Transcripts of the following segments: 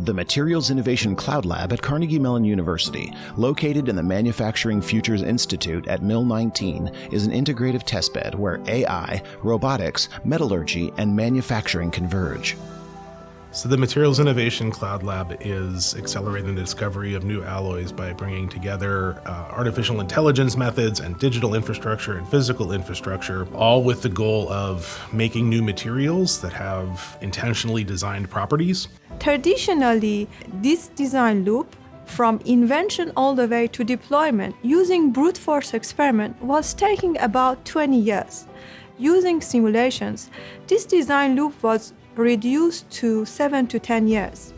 The Materials Innovation Cloud Lab at Carnegie Mellon University, located in the Manufacturing Futures Institute at Mill 19, is an integrative testbed where AI, robotics, metallurgy, and manufacturing converge. So the Materials Innovation Cloud Lab is accelerating the discovery of new alloys by bringing together artificial intelligence methods and digital infrastructure and physical infrastructure, all with the goal of making new materials that have intentionally designed properties. Traditionally, this design loop, from invention all the way to deployment using brute force experiment, was taking about 20 years. Using simulations, this design loop was reduced to 7 to 10 years.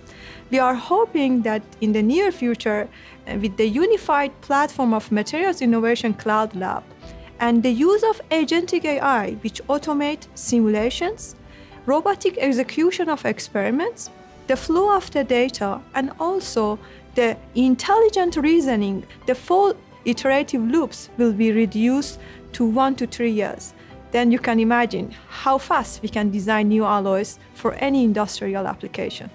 We are hoping that in the near future, with the unified platform of Materials Innovation Cloud Lab and the use of agentic AI, which automate simulations, robotic execution of experiments, the flow of the data, and also the intelligent reasoning, the full iterative loops will be reduced to 1 to 3 years. Then you can imagine how fast we can design new alloys for any industrial application.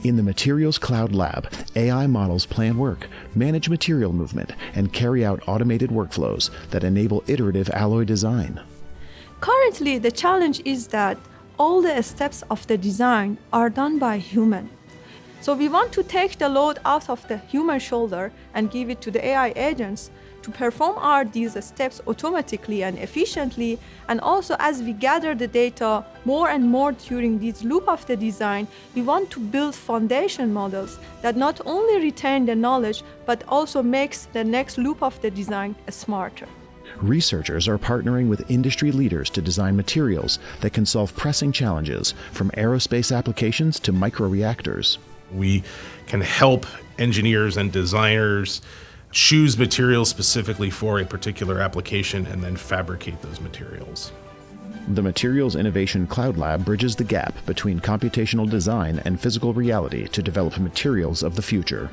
In the Materials Cloud Lab, AI models plan work, manage material movement, and carry out automated workflows that enable iterative alloy design. Currently, the challenge is that all the steps of the design are done by human. So we want to take the load out of the human shoulder and give it to the AI agents to perform these steps automatically and efficiently. And also, as we gather the data more and more during this loop of the design, we want to build foundation models that not only retain the knowledge, but also makes the next loop of the design smarter. Researchers are partnering with industry leaders to design materials that can solve pressing challenges, from aerospace applications to microreactors. We can help engineers and designers choose materials specifically for a particular application and then fabricate those materials. The Materials Innovation Cloud Lab bridges the gap between computational design and physical reality to develop materials of the future.